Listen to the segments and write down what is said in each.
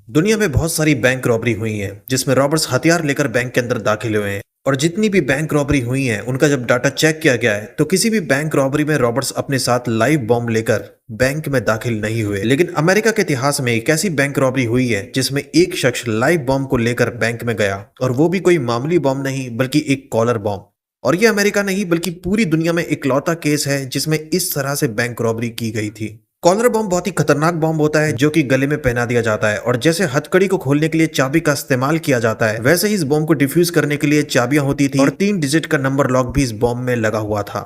दुनिया में बहुत सारी बैंक रॉबरी हुई है जिसमें रॉबर्स हथियार लेकर बैंक के अंदर दाखिल हुए हैं। और जितनी भी बैंक रॉबरी हुई है उनका जब डाटा चेक किया गया है तो किसी भी बैंक रॉबरी में रॉबर्ट्स अपने साथ लाइव बॉम्ब लेकर बैंक में दाखिल नहीं हुए। लेकिन अमेरिका के इतिहास में एक ऐसी बैंक रॉबरी हुई है जिसमें एक शख्स लाइव बॉम्ब को लेकर बैंक में गया, और वो भी कोई मामूली बॉम्ब नहीं बल्कि एक कॉलर बॉम्ब। और ये अमेरिका नहीं बल्कि पूरी दुनिया में इकलौता केस है जिसमें इस तरह से बैंक रॉबरी की गई थी। कॉलर बॉम्ब बहुत ही खतरनाक बॉम्ब होता है जो कि गले में पहना दिया जाता है, और जैसे हथकड़ी को खोलने के लिए चाबी का इस्तेमाल किया जाता है वैसे ही इस बॉम्ब को डिफ्यूज करने के लिए चाबियां होती थी, और 3 डिजिट का नंबर लॉक भी इस बॉम्ब में लगा हुआ था।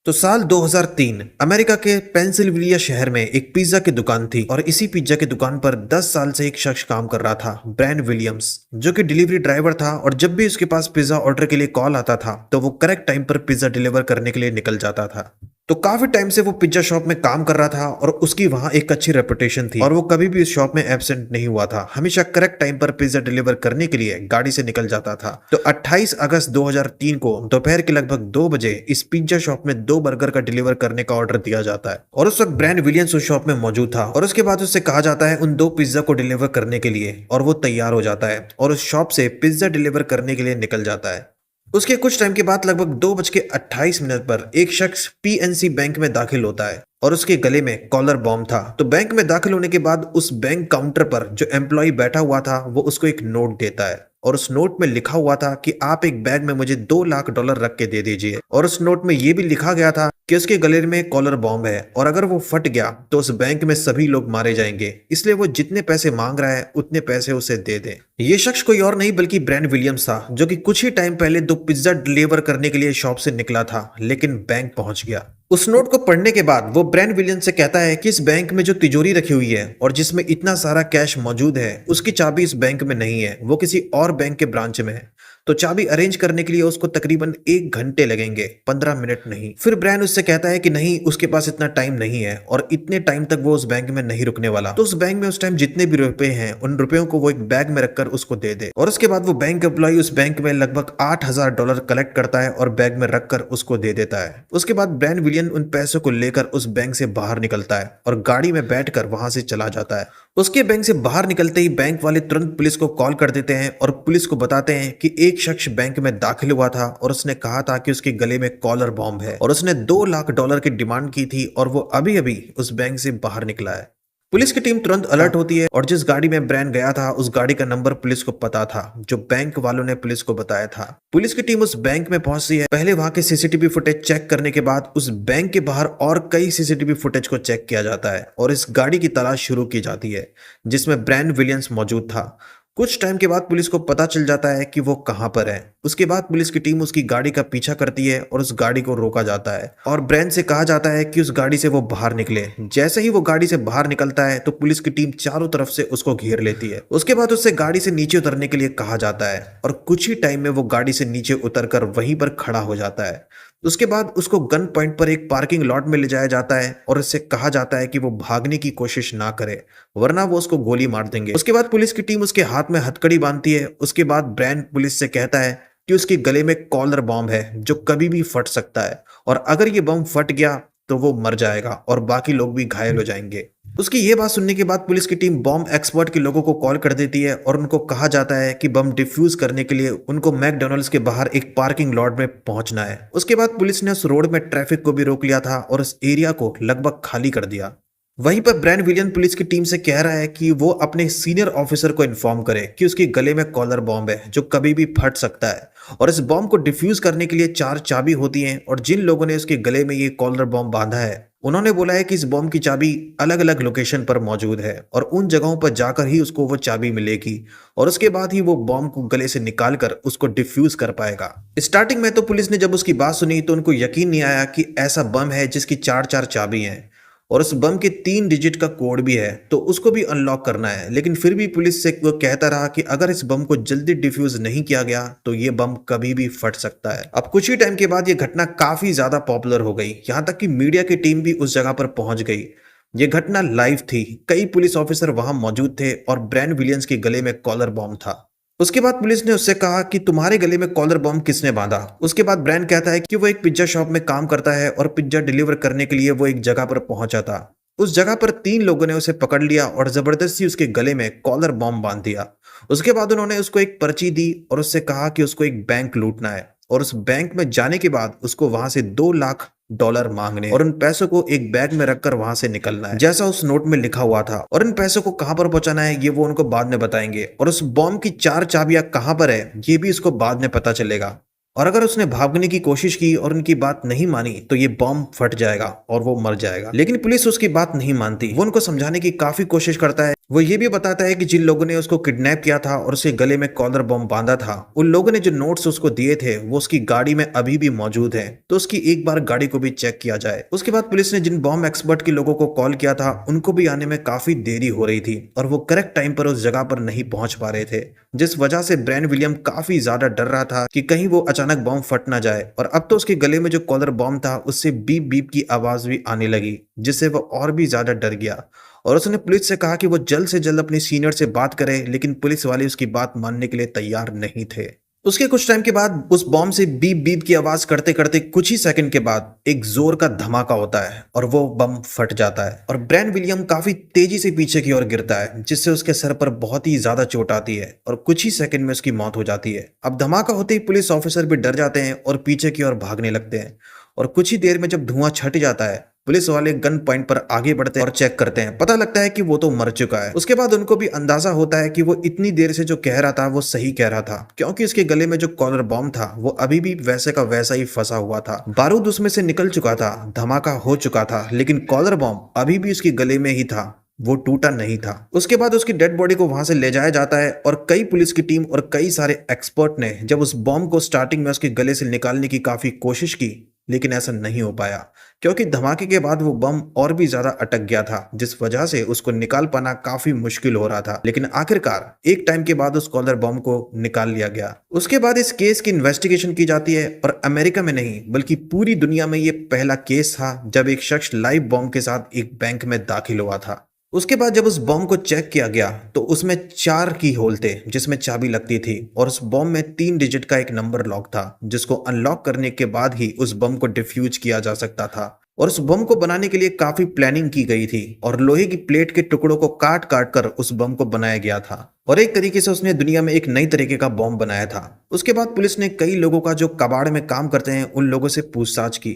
तो साल 2003 अमेरिका के पेंसिल्वेनिया शहर में एक पिज्जा की दुकान थी, और इसी पिज्जा की दुकान पर 10 साल से एक शख्स काम कर रहा था, ब्रैन विलियम्स, जो कि डिलीवरी ड्राइवर था। और जब भी उसके पास पिज्जा ऑर्डर के लिए कॉल आता था तो वो करेक्ट टाइम पर पिज्जा डिलीवर करने के लिए निकल जाता था। तो काफी टाइम से वो पिज्जा शॉप में काम कर रहा था और उसकी वहां एक अच्छी रेपुटेशन थी, और वो कभी भी उस शॉप में एब्सेंट नहीं हुआ था, हमेशा करेक्ट टाइम पर पिज्जा डिलीवर करने के लिए गाड़ी से निकल जाता था। तो 28 अगस्त 2003 को दोपहर के लगभग 2 बजे इस पिज्जा शॉप में 2 बर्गर का डिलीवर करने का ऑर्डर दिया जाता है, और उस वक्त ब्रैन विलियम्स उस शॉप में मौजूद था। और उसके बाद उससे कहा जाता है उन 2 पिज्जा को डिलीवर करने के लिए, और वो तैयार हो जाता है और उस शॉप से पिज्जा डिलीवर करने के लिए निकल जाता है। उसके कुछ टाइम के बाद लगभग 2:28 पर एक शख्स पीएनसी बैंक में दाखिल होता है, और उसके गले में कॉलर बॉम्ब था। तो बैंक में दाखिल होने के बाद उस बैंक काउंटर पर जो एम्प्लॉय बैठा हुआ था वो उसको एक नोट देता है, और उस नोट में लिखा हुआ था कि आप एक बैग में मुझे $2 लाख रख के दे दीजिए। और उस नोट में ये भी लिखा गया था कि उसके गले में कॉलर बॉम्ब है, और अगर वो फट गया तो उस बैंक में सभी लोग मारे जाएंगे, इसलिए वो जितने पैसे मांग रहा है उतने पैसे उसे दे दे। ये शख्स कोई और नहीं बल्कि ब्रैन विलियम्स था, जो कि कुछ ही टाइम पहले 2 पिज्जा डिलीवर करने के लिए शॉप से निकला था लेकिन बैंक पहुंच गया। उस नोट को पढ़ने के बाद वो ब्रैन विलियम्स से कहता है कि इस बैंक में जो तिजोरी रखी हुई है और जिसमें इतना सारा कैश मौजूद है उसकी चाबी इस बैंक में नहीं है, वो किसी और बैंक के ब्रांच में है। तो चाबी अरेंज करने के लिए उसको तकरीबन 1 घंटे लगेंगे, 15 मिनट नहीं। फिर ब्रैन उससे कहता है कि नहीं, उसके पास इतना टाइम नहीं है और इतने टाइम तक वो उस बैंक में नहीं रुकने वाला। तो उस बैंक में उस टाइम जितने भी रुपए हैं उन रुपयों को वो एक बैग में रखकर उसको दे दे। और उसके बाद वो बैंक एम्प्लॉय उस बैंक में लगभग $8,000 कलेक्ट करता है और बैग में रखकर उसको दे देता है। उसके बाद ब्रैन विलियन उन पैसों को लेकर उस बैंक से बाहर निकलता है और गाड़ी में बैठकर वहां से चला जाता है। उसके बैंक से बाहर निकलते ही बैंक वाले तुरंत पुलिस को कॉल कर देते हैं और पुलिस को बताते हैं कि एक शख्स बैंक में दाखिल हुआ था और उसने कहा था कि उसके गले में कॉलर बॉम्ब है, और उसने $2 लाख की डिमांड की थी, और वो अभी अभी उस बैंक से बाहर निकला है। पुलिस की टीम तुरंत अलर्ट होती है, और जिस गाड़ी में ब्रैन गया था उस गाड़ी का नंबर पुलिस को पता था जो बैंक वालों ने पुलिस को बताया था। पुलिस की टीम उस बैंक में पहुंचती है। पहले वहां के सीसीटीवी फुटेज चेक करने के बाद उस बैंक के बाहर और कई सीसीटीवी फुटेज को चेक किया जाता है, और इस गाड़ी की तलाश शुरू की जाती है जिसमें ब्रैन विलियम्स मौजूद था। कुछ टाइम के बाद पुलिस को पता चल जाता है कि वो कहां पर है। उसके बाद पुलिस की टीम उसकी गाड़ी का पीछा करती है और उस गाड़ी को रोका जाता है, और ब्रैन से कहा जाता है कि उस गाड़ी से वो बाहर निकले। जैसे ही वो गाड़ी से बाहर निकलता है तो पुलिस की टीम चारों तरफ से उसको घेर लेती है। उसके बाद उससे गाड़ी से नीचे उतरने के लिए कहा जाता है, और कुछ ही टाइम में वो गाड़ी से नीचे उतरकर वहीं पर खड़ा हो जाता है। उसके बाद उसको गन पॉइंट पर एक पार्किंग लॉट में ले जाया जाता है, और उससे कहा जाता है कि वो भागने की कोशिश ना करे वरना वो उसको गोली मार देंगे। उसके बाद पुलिस की टीम उसके हाथ में हथकड़ी बांधती है। उसके बाद ब्रैन पुलिस से कहता है कि उसके गले में कॉलर बॉम्ब है जो कभी भी फट सकता है, और अगर ये बम फट गया तो वो मर जाएगा और बाकी लोग भी घायल हो जाएंगे। उसकी ये बात सुनने के बाद पुलिस की टीम बॉम्ब एक्सपर्ट के लोगों को कॉल कर देती है, और उनको कहा जाता है कि बम डिफ्यूज करने के लिए उनको मैकडॉनल्ड्स के बाहर एक पार्किंग लॉट में पहुंचना है। उसके बाद पुलिस ने उस रोड में ट्रैफिक को भी रोक लिया था और उस एरिया को लगभग खाली कर दिया। वहीं पर ब्रैन विलियन पुलिस की टीम से कह रहा है कि वो अपने सीनियर ऑफिसर को इन्फॉर्म करे कि उसके गले में कॉलर बॉम्ब है जो कभी भी फट सकता है, और इस बॉम्ब को डिफ्यूज करने के लिए 4 चाबी होती हैं, और जिन लोगों ने उसके गले में ये कॉलर बॉम्ब बांधा है उन्होंने बोला है कि इस बॉम्ब की चाबी अलग अलग लोकेशन पर मौजूद है, और उन जगहों पर जाकर ही उसको वो चाबी मिलेगी, और उसके बाद ही वो बॉम्ब को गले से निकालकर उसको डिफ्यूज कर पाएगा। स्टार्टिंग में तो पुलिस ने जब उसकी बात सुनी तो उनको यकीन नहीं आया कि ऐसा बम है जिसकी 4 चाबी हैं, और उस बम के 3 डिजिट का कोड भी है, तो उसको भी अनलॉक करना है। लेकिन फिर भी पुलिस से वो कहता रहा कि अगर इस बम को जल्दी डिफ्यूज नहीं किया गया तो ये बम कभी भी फट सकता है। अब कुछ ही टाइम के बाद ये घटना काफी ज्यादा पॉपुलर हो गई, यहाँ तक कि मीडिया की टीम भी उस जगह पर पहुंच गई। ये घटना लाइव थी, कई पुलिस ऑफिसर वहां मौजूद थे, और ब्रैन विलियम्स के गले में कॉलर बॉम्ब था। उसके बाद पुलिस ने उससे कहा कि तुम्हारे गले में कॉलर बॉम्ब किसने बांधा। उसके बाद ब्रैन कहता है कि वो एक पिज्जा शॉप में काम करता है और पिज्जा डिलीवर करने के लिए वो एक जगह पर पहुंचा था। उस जगह पर 3 लोगों ने उसे पकड़ लिया और जबरदस्ती उसके गले में कॉलर बॉम्ब बांध दिया। उसके बाद उन्होंने उसको एक पर्ची दी और उससे कहा कि उसको एक बैंक लूटना है और उस बैंक में जाने के बाद उसको वहां से $2 लाख मांगने हैं और उन पैसों को एक बैग में रखकर वहां से निकलना है जैसा उस नोट में लिखा हुआ था। और इन पैसों को कहां पर पहुंचाना है ये वो उनको बाद में बताएंगे और उस बॉम्ब की 4 चाबियां कहां पर है ये भी उसको बाद में पता चलेगा। और अगर उसने भागने की कोशिश की और उनकी बात नहीं मानी तो ये बॉम्ब फट जाएगा और वो मर जाएगा। लेकिन पुलिस उसकी बात नहीं मानती। वो उनको समझाने की काफी कोशिश करता है। वो ये भी बताता है कि जिन लोगों ने उसको किडनैप किया था और उसके गले में कॉलर बॉम्ब बांधा था उन लोगों ने जो नोट्स उसको दिए थे वो उसकी गाड़ी में अभी भी मौजूद है, तो उसकी एक बार गाड़ी को भी चेक किया जाए। उसके बाद पुलिस ने जिन बॉम्ब एक्सपर्ट के लोगों को कॉल किया था उनको भी आने में काफी देरी हो रही थी और वो करेक्ट टाइम पर उस जगह पर नहीं पहुंच पा रहे थे, जिस वजह से ब्रैन विलियम काफी ज्यादा डर रहा था कि कहीं वो अचानक बॉम्ब फट ना जाए। और अब तो उसके गले में जो कॉलर बॉम्ब था उससे बीप बीप की आवाज भी आने लगी, जिससे वो और भी ज्यादा डर गया और उसने पुलिस से कहा कि वो जल्द से जल्द अपने सीनियर से बात करे, लेकिन पुलिस वाले उसकी बात मानने के लिए तैयार नहीं थे। उसके कुछ टाइम के बाद उस बॉम्ब से बीप बीप की आवाज करते करते कुछ ही सेकंड के बाद एक जोर का धमाका होता है और वो बम फट जाता है और ब्रैन विलियम काफी तेजी से पीछे की ओर गिरता है, जिससे उसके सर पर बहुत ही ज्यादा चोट आती है और कुछ ही सेकंड में उसकी मौत हो जाती है। अब धमाका होते ही पुलिस ऑफिसर भी डर जाते हैं और पीछे की ओर भागने लगते हैं और कुछ ही देर में जब धुआं छट जाता है पुलिस वाले गन पॉइंट पर आगे बढ़ते हैं और चेक करते हैं। पता लगता है कि वो तो मर चुका है। उसके बाद उनको भी अंदाजा होता है कि वो इतनी देर से जो कह रहा था वो सही कह रहा था, क्योंकि उसके गले में जो कॉलर बॉम्ब था वो अभी भी वैसे का वैसा ही फंसा हुआ था। बारूद उसमें से निकल चुका था, धमाका हो चुका था, लेकिन कॉलर बॉम्ब अभी भी उसके गले में ही था, वो टूटा नहीं था। उसके बाद उसकी डेड बॉडी को वहां से ले जाया जाता है और कई पुलिस की टीम और कई सारे एक्सपर्ट ने जब उस बॉम्ब को स्टार्टिंग में उसके गले से निकालने की काफी कोशिश की, लेकिन ऐसा नहीं हो पाया क्योंकि धमाके के बाद वो बम और भी ज्यादा अटक गया था, जिस वजह से उसको निकाल पाना काफी मुश्किल हो रहा था। लेकिन आखिरकार एक टाइम के बाद उस कॉलर बम को निकाल लिया गया। उसके बाद इस केस की इन्वेस्टिगेशन की जाती है और अमेरिका में नहीं बल्कि पूरी दुनिया में ये पहला केस था जब एक शख्स लाइव बॉम्ब के साथ एक बैंक में दाखिल हुआ था। उसके बाद जब उस बॉम्ब को चेक किया गया तो उसमें 4 की होल थे जिसमें चाबी लगती थी और उस बॉम्ब में 3 डिजिट का एक नंबर लॉक था, जिसको अनलॉक करने के बाद ही उस बम को डिफ्यूज किया जा सकता था। और उस बम को बनाने के लिए काफी प्लानिंग की गई थी और लोहे की प्लेट के टुकड़ों को काट काट कर उस बम को बनाया गया था और एक तरीके से उसने दुनिया में एक नई तरीके का बॉम्ब बनाया था। उसके बाद पुलिस ने कई लोगों का जो कबाड़ में काम करते हैं उन लोगों से पूछताछ की,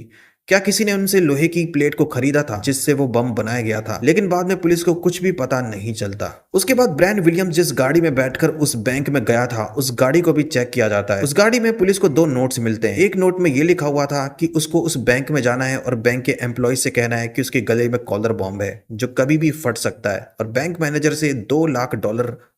क्या किसी ने उनसे लोहे की प्लेट को खरीदा था जिससे वो बम बनाया गया था, लेकिन बाद में पुलिस को कुछ भी पता नहीं चलता। उसके बाद ब्रैन विलियम्स जिस गाड़ी में बैठकर उस बैंक में गया था उस गाड़ी को भी चेक किया जाता है। उस गाड़ी में पुलिस को 2 नोट्स मिलते हैं। एक नोट में ये लिखा हुआ था कि उसको उस बैंक में जाना है और बैंक के एम्प्लॉय से कहना है कि उसके गले में कॉलर बॉम्ब है जो कभी भी फट सकता है और बैंक मैनेजर से $2 लाख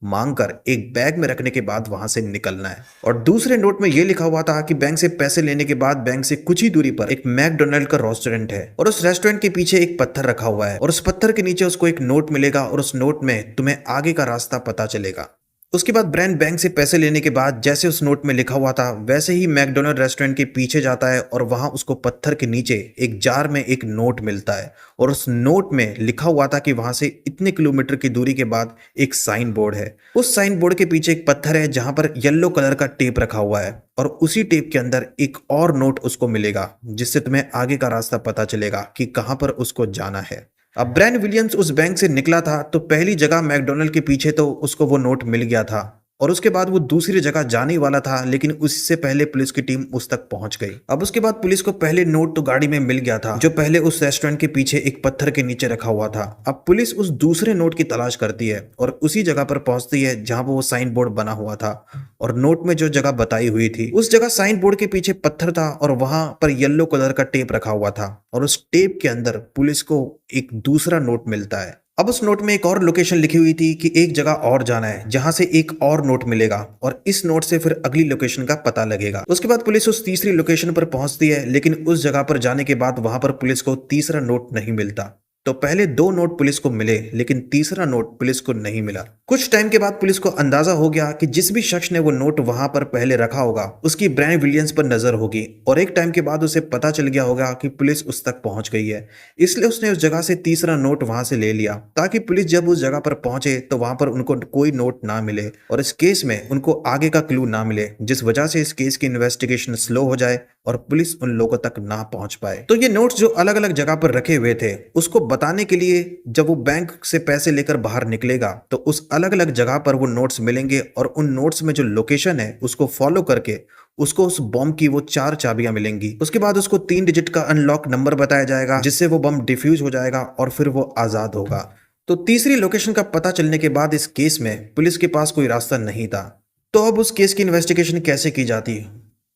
मांगकर एक बैग में रखने के बाद वहां से निकलना है। और दूसरे नोट में ये लिखा हुआ था कि बैंक से पैसे लेने के बाद बैंक से कुछ ही दूरी पर एक मैकडोनल्ड का रेस्टोरेंट है और उस रेस्टोरेंट के पीछे एक पत्थर रखा हुआ है और उस पत्थर के नीचे उसको एक नोट मिलेगा और उस नोट में तुम्हें आगे का रास्ता पता चलेगा। उसके बाद ब्रैन बैंक से पैसे लेने के बाद जैसे उस नोट में लिखा हुआ था वैसे ही मैकडोनल्ड रेस्टोरेंट के पीछे जाता है और वहां उसको पत्थर के नीचे एक जार में एक नोट मिलता है और उस नोट में लिखा हुआ था कि वहां से इतने किलोमीटर की दूरी के बाद एक साइन बोर्ड है। उस साइन बोर्ड के पीछे एक पत्थर है जहां पर येलो कलर का टेप रखा हुआ है और उसी टेप के अंदर एक और नोट उसको मिलेगा जिससे तुम्हें आगे का रास्ता पता चलेगा कि कहां पर उसको जाना है। अब ब्रैन विलियम्स उस बैंक से निकला था तो पहली जगह मैकडोनल्ड के पीछे तो उसको वो नोट मिल गया था और उसके बाद वो दूसरी जगह जाने वाला था, लेकिन उससे पहले पुलिस की टीम उस तक पहुंच गई। अब उसके बाद पुलिस को पहले नोट तो गाड़ी में मिल गया था जो पहले उस रेस्टोरेंट के पीछे एक पत्थर के नीचे रखा हुआ था। अब पुलिस उस दूसरे नोट की तलाश करती है और उसी जगह पर पहुंचती है जहां वो साइन बोर्ड बना हुआ था और नोट में जो जगह बताई हुई थी उस जगह साइन बोर्ड के पीछे पत्थर था और वहां पर येलो कलर का टेप रखा हुआ था और उस टेप के अंदर पुलिस को एक दूसरा नोट मिलता है। अब उस नोट में एक और लोकेशन लिखी हुई थी कि एक जगह और जाना है जहां से एक और नोट मिलेगा और इस नोट से फिर अगली लोकेशन का पता लगेगा। उसके बाद पुलिस उस तीसरी लोकेशन पर पहुंचती है, लेकिन उस जगह पर जाने के बाद वहां पर पुलिस को तीसरा नोट नहीं मिलता। तो पहले 2 नोट पुलिस को मिले लेकिन तीसरा नोट पुलिस को नहीं मिला। कुछ टाइम के बाद पुलिस को अंदाजा हो गया कि जिस भी शख्स ने वो नोट वहां पर पहले रखा होगा उसकी ब्रैन विलियम्स पर नजर होगी और एक टाइम के बाद उसे पता चल गया होगा कि पुलिस उस तक पहुंच गई है, इसलिए उसने उस जगह से तीसरा नोट वहां से ले लिया ताकि पुलिस जब उस जगह पर पहुंचे तो वहां पर उनको कोई नोट ना मिले और इस केस में उनको आगे का क्लू ना मिले, जिस वजह से इस केस की इन्वेस्टिगेशन स्लो हो जाए और पुलिस उन लोगों तक ना पहुंच पाए। तो ये नोट्स जो अलग अलग जगह पर रखे हुए थे, उसको बताने के लिए जब वो बैंक से पैसे लेकर बाहर निकलेगा तो उस अलग अलग जगह पर वो नोट्स मिलेंगे और उन नोट्स में जो लोकेशन है उसको फॉलो करके उसको उस बॉम्ब की वो 4 चाबियां मिलेंगी। उसके बाद उसको 3 डिजिट का अनलॉक नंबर बताया जाएगा जिससे वो बम डिफ्यूज हो जाएगा और फिर वो आजाद होगा। तो तीसरी लोकेशन का पता चलने के बाद इस केस में पुलिस के पास कोई रास्ता नहीं था। तो अब उस केस की इन्वेस्टिगेशन कैसे की जाती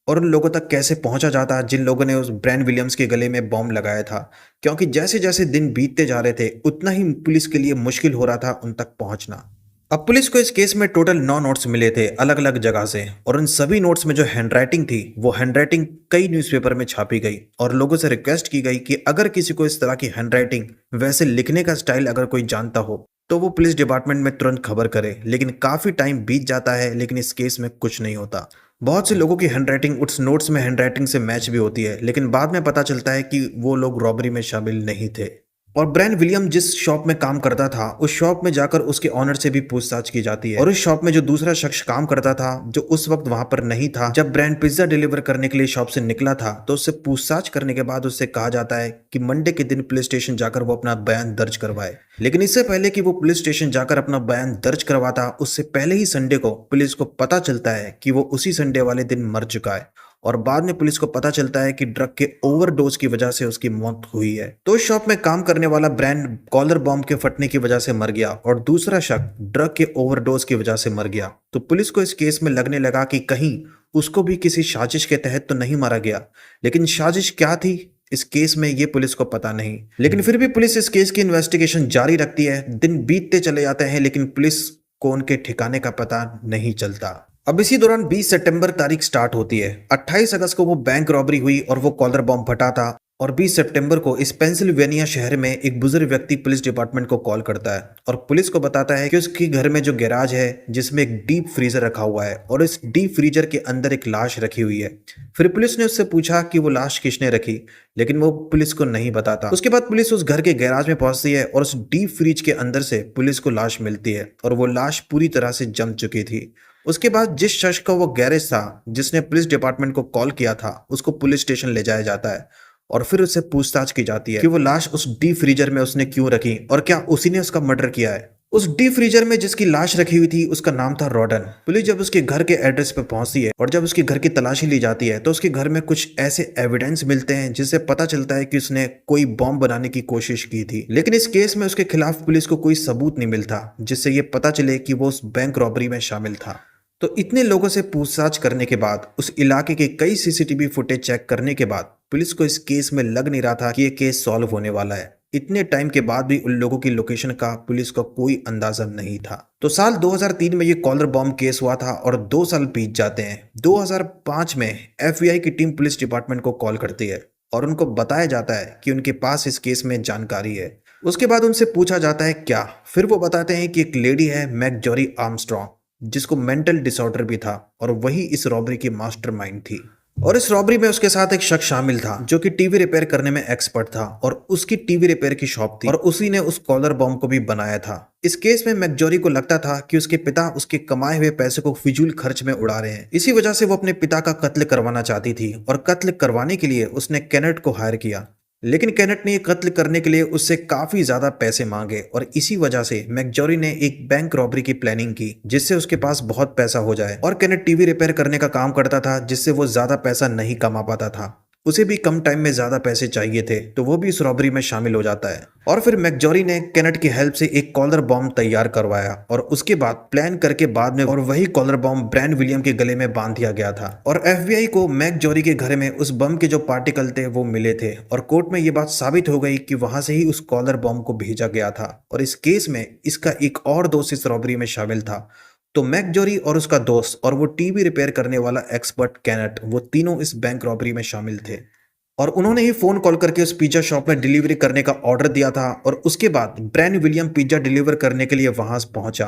और उन लोगों तक कैसे पहुंचा जाता जिन लोगों ने उस ब्रायन विलियम्स के गले में बॉम्ब लगाया था, क्योंकि जैसे जैसे दिन बीतते जा रहे थे उतना ही पुलिस के लिए मुश्किल हो रहा था उन तक पहुंचना। अब पुलिस को इस केस में टोटल 9 नोट्स मिले थे अलग अलग जगह से, और उन सभी नोट्स में जो हैंडराइटिंग थी वो हैंडराइटिंग कई न्यूज़पेपर में छापी गई और लोगों से रिक्वेस्ट की गई कि अगर किसी को इस तरह की हैंडराइटिंग वैसे लिखने का स्टाइल अगर कोई जानता हो तो वो पुलिस डिपार्टमेंट में तुरंत खबर करे। लेकिन काफी टाइम बीत जाता है लेकिन इस केस में कुछ नहीं होता। बहुत से लोगों की हैंडराइटिंग उस नोट्स में हैंडराइटिंग से मैच भी होती है, लेकिन बाद में पता चलता है कि वो लोग रॉबरी में शामिल नहीं थे। और ब्रायन विलियम जिस शॉप में काम करता था उस शॉप में जाकर उसके ऑनर से भी पूछताछ की जाती है, और उस शॉप में जो दूसरा शख्स काम करता था जो उस वक्त वहां पर नहीं था, जब ब्रायन पिज्जा डिलीवर करने के लिए शॉप से निकला था तो उससे पूछताछ करने के बाद उससे कहा जाता है कि मंडे के दिन पुलिस स्टेशन जाकर वो अपना बयान दर्ज करवाए। लेकिन इससे पहले कि वो पुलिस स्टेशन जाकर अपना बयान दर्ज करवाता उससे पहले ही संडे को पुलिस को पता चलता है कि वो उसी संडे वाले दिन मर चुका है, और बाद में पुलिस को पता चलता है कि ड्रग के ओवरडोज की वजह से उसकी मौत हुई है। तो इस शॉप में काम करने वाला ब्रायन कॉलर बॉम्ब के फटने की वजह से मर गया और दूसरा शख्स ड्रग के ओवरडोज की वजह से मर गया। तो पुलिस को इस केस में लगने लगा कि कहीं उसको भी किसी साजिश के तहत तो नहीं मारा गया, लेकिन साजिश क्या थी इस केस में ये पुलिस को पता नहीं। लेकिन फिर भी पुलिस इस केस की इन्वेस्टिगेशन जारी रखती है। दिन बीतते चले जाते हैं लेकिन पुलिस को उनके ठिकाने का पता नहीं चलता। अब इसी दौरान 20 सितंबर तारीख स्टार्ट होती है। 28 अगस्त को वो बैंक रॉबरी हुई और वो कॉलर बॉम्ब फटा था, और 20 सितंबर को इस पेंसिल्वेनिया शहर में एक बुजुर्ग व्यक्ति पुलिस डिपार्टमेंट को कॉल करता है और पुलिस को बताता है कि उसके घर में जो गैराज है जिसमें एक डीप फ्रीजर रखा हुआ है और इस डीप फ्रीजर के अंदर एक लाश रखी हुई है। फिर पुलिस ने उससे पूछा कि वो लाश किसने रखी, लेकिन वो पुलिस को नहीं बताता। उसके बाद पुलिस उस घर के गैराज में पहुंचती है और उस डीप फ्रीज के अंदर से पुलिस को लाश मिलती है और वो लाश पूरी तरह से जम चुकी थी। उसके बाद जिस शख्स का वो गैरेज था जिसने पुलिस डिपार्टमेंट को कॉल किया था उसको पुलिस स्टेशन ले जाया जाता है और फिर उससे पूछताछ की जाती है कि वो लाश उस डीप फ्रीजर में उसने क्यों रखी और क्या उसी ने उसका मर्डर किया है। उस डीप फ्रीजर में जिसकी लाश रखी हुई थी उसका नाम था रॉडन। पुलिस जब उसके घर के एड्रेस पर पहुंचती है और जब उसके घर की तलाशी ली जाती है तो उसके घर में कुछ ऐसे एविडेंस मिलते हैं जिससे पता चलता है कि उसने कोई बॉम्ब बनाने की कोशिश की थी, लेकिन इस केस में उसके खिलाफ पुलिस को कोई सबूत नहीं मिलता जिससे ये पता चले कि वो उस बैंक रॉबरी में शामिल था। तो इतने लोगों से पूछताछ करने के बाद, उस इलाके के कई सीसीटीवी फुटेज चेक करने के बाद पुलिस को इस केस में लग नहीं रहा था कि ये केस सॉल्व होने वाला है। इतने टाइम के बाद भी उन लोगों की लोकेशन का पुलिस को कोई अंदाजा नहीं था। तो साल 2003 में ये कॉलर बॉम्ब केस हुआ था और 2 साल बीत जाते हैं। 2005 में एफबीआई की टीम पुलिस डिपार्टमेंट को कॉल करती है और उनको बताया जाता है कि उनके पास इस केस में जानकारी है। उसके बाद उनसे पूछा जाता है क्या, फिर वो बताते हैं कि एक लेडी है मैकजोरी आर्मस्ट्रॉन्ग जिसको मेंटल डिसऑर्डर भी था और वही इस रॉबरी की मास्टरमाइंड थी, और इस रॉबरी में उसके साथ एक शख्स शामिल था जो कि टीवी रिपेयर करने में एक्सपर्ट था और उसकी टीवी रिपेयर की शॉप थी और उसी ने उस कॉलर बॉम्ब को भी बनाया था। इस केस में मैकजोरी को लगता था कि उसके पिता उसके कमाए हुए पैसे को फिजूल खर्च में उड़ा रहे हैं। इसी वजह से वो अपने पिता का कत्ल करवाना चाहती थी और कत्ल करवाने के लिए उसने केनेट को हायर किया, लेकिन केनेट ने कत्ल करने के लिए उससे काफी ज्यादा पैसे मांगे और इसी वजह से मैकजोरी ने एक बैंक रॉबरी की प्लानिंग की जिससे उसके पास बहुत पैसा हो जाए। और केनेट टीवी रिपेयर करने का काम करता था जिससे वो ज्यादा पैसा नहीं कमा पाता था, उसे भी कम टाइम में ज्यादा पैसे चाहिए थे, तो वो भी इस रॉबरी में शामिल हो जाता है। और फिर मैकजोरी ने केनेट की हेल्प से एक कॉलर बॉम्ब तैयार करवाया और उसके बाद प्लान करके बाद में और वही कॉलर बॉम्ब ब्रायन विलियम के गले में बांध दिया गया था। और एफबीआई को मैकजोरी के घर में उस बम के जो पार्टिकल थे वो मिले थे और कोर्ट में ये बात साबित हो गई कि वहां से ही उस कॉलर बॉम्ब को भेजा गया था। और इस केस में इसका एक और दोस्त इस रॉबरी में शामिल था। तो मैकजोरी और उसका दोस्त और वो टीवी रिपेयर करने वाला एक्सपर्ट केनेट, वो तीनों इस बैंक रॉबरी में शामिल थे और उन्होंने ही फोन कॉल करके उस पिज्जा शॉप में डिलीवरी करने का ऑर्डर दिया था। और उसके बाद ब्रायन विलियम पिज्जा डिलीवर करने के लिए वहां पहुंचा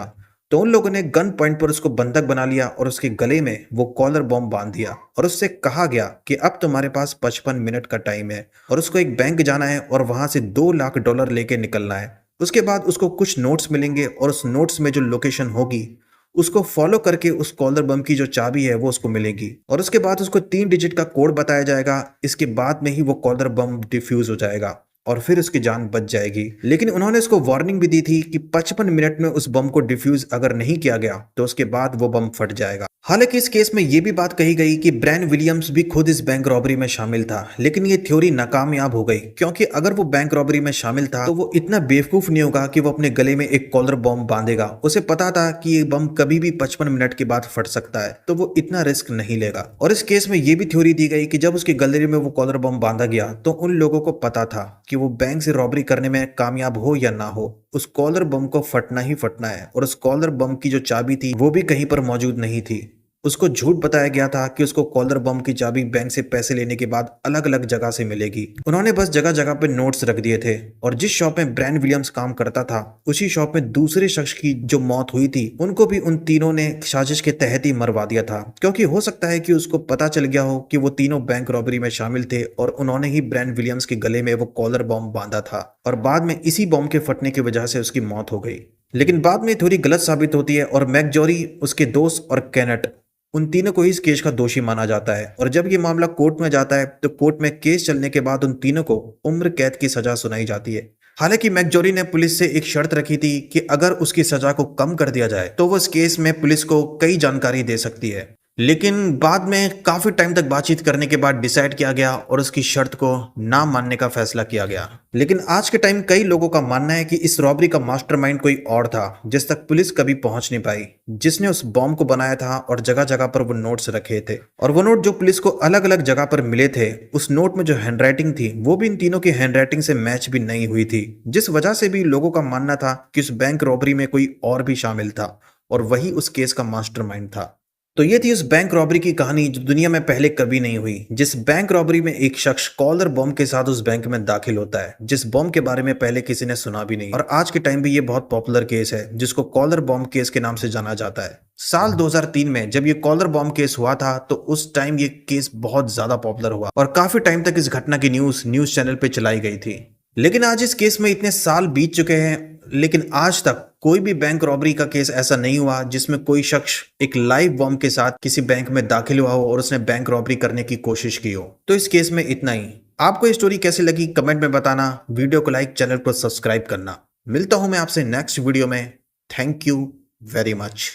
तो उन लोगों ने गन पॉइंट पर उसको बंधक बना लिया और उसके गले में वो कॉलर बॉम्ब बांध दिया और उससे कहा गया कि अब तुम्हारे पास 55 मिनट का टाइम है और उसको एक बैंक जाना है और वहां से $2 लाख लेके निकलना है। उसके बाद उसको कुछ नोट्स मिलेंगे और उस नोट्स में जो लोकेशन होगी उसको फॉलो करके उस कॉलर बम की जो चाबी है वो उसको मिलेगी और उसके बाद उसको 3 डिजिट का कोड बताया जाएगा। इसके बाद में ही वो कॉलर बम डिफ्यूज हो जाएगा और फिर उसकी जान बच जाएगी। लेकिन उन्होंने उसको वार्निंग भी दी थी कि 55 मिनट में उस बम को डिफ्यूज अगर नहीं किया गया तो उसके बाद वो बम फट जाएगा। हालांकि इस केस में ये भी बात कही गई कि ब्रायन विलियम्स भी खुद इस बैंक रॉबरी में शामिल था, लेकिन ये थ्योरी नाकामयाब हो गई क्योंकि अगर वो बैंक रॉबरी में शामिल था तो वो इतना बेवकूफ नहीं होगा कि वो अपने गले में एक कॉलर बम बांधेगा। उसे पता था कि ये बम कभी भी 55 मिनट के बाद फट सकता है, तो वो इतना रिस्क नहीं लेगा। और इस केस में ये भी थ्योरी दी गई कि जब उसके गले में वो कॉलर बम बांधा गया तो उन लोगों को पता था कि वो बैंक से रॉबरी करने में कामयाब हो या ना हो, उस कॉलर बम को फटना ही फटना है। और उस कॉलर बम की जो चाबी थी वो भी कहीं पर मौजूद नहीं थी। उसको झूठ बताया गया था कि उसको कॉलर बम की चाबी बैंक से पैसे लेने के बाद अलग अलग जगह से मिलेगी। उन्होंने बस जगह जगह पे नोट्स रख दिए थे और जिस शॉप में ब्रायन विलियम्स काम करता था उसी शॉप में दूसरे शख्स की जो मौत हुई थी उनको भी उन तीनों ने साजिश के तहत ही मरवा दिया था, क्योंकि हो सकता है कि उसको पता चल गया हो कि वो तीनों बैंक रॉबरी में शामिल थे और उन्होंने ही ब्रायन विलियम्स के गले में वो कॉलर बम बांधा था और बाद में इसी बम के फटने की वजह से उसकी मौत हो गई। लेकिन बाद में थोड़ी गलत साबित होती है और मैकजॉरी, उसके दोस्त और कैनेट, उन तीनों को इस केस का दोषी माना जाता है। और जब ये मामला कोर्ट में जाता है तो कोर्ट में केस चलने के बाद उन तीनों को उम्र कैद की सजा सुनाई जाती है। हालांकि मैकजॉरी ने पुलिस से एक शर्त रखी थी कि अगर उसकी सजा को कम कर दिया जाए तो वो इस केस में पुलिस को कई जानकारी दे सकती है। लेकिन बाद में काफी टाइम तक बातचीत करने के बाद डिसाइड किया गया और उसकी शर्त को ना मानने का फैसला किया गया। लेकिन आज के टाइम कई लोगों का मानना है कि इस रॉबरी का मास्टरमाइंड कोई और था जिस तक पुलिस कभी पहुंच नहीं पाई, जिसने उस बॉम्ब को बनाया था और जगह जगह पर वो नोट्स रखे थे। और वो नोट जो पुलिस को अलग अलग जगह पर मिले थे, उस नोट में जो हैंडराइटिंग थी वो भी इन तीनों की हैंडराइटिंग से मैच भी नहीं हुई थी, जिस वजह से भी लोगों का मानना था कि उस बैंक रॉबरी में कोई और भी शामिल था और वही उस केस का मास्टरमाइंड था। तो ये थी उस बैंक रॉबरी की कहानी जो दुनिया में पहले कभी नहीं हुई, जिस बैंक रॉबरी में एक शख्स कॉलर बम के साथ उस बैंक में दाखिल होता है, जिस बम के बारे में पहले किसी ने सुना भी नहीं। और आज के टाइम भी ये बहुत पॉपुलर केस है जिसको कॉलर बम केस के नाम से जाना जाता है। साल 2003 में जब ये कॉलर बम केस हुआ था तो उस टाइम ये केस बहुत ज्यादा पॉपुलर हुआ और काफी टाइम तक इस घटना की न्यूज चैनल पे चलाई गई थी। लेकिन आज इस केस में इतने साल बीत चुके हैं, लेकिन आज तक कोई भी बैंक रॉबरी का केस ऐसा नहीं हुआ जिसमें कोई शख्स एक लाइव बॉम्ब के साथ किसी बैंक में दाखिल हुआ हो और उसने बैंक रॉबरी करने की कोशिश की हो। तो इस केस में इतना ही। आपको ये स्टोरी कैसी लगी कमेंट में बताना, वीडियो को लाइक, चैनल को सब्सक्राइब करना। मिलता हूं मैं आपसे नेक्स्ट वीडियो में। Thank you very much.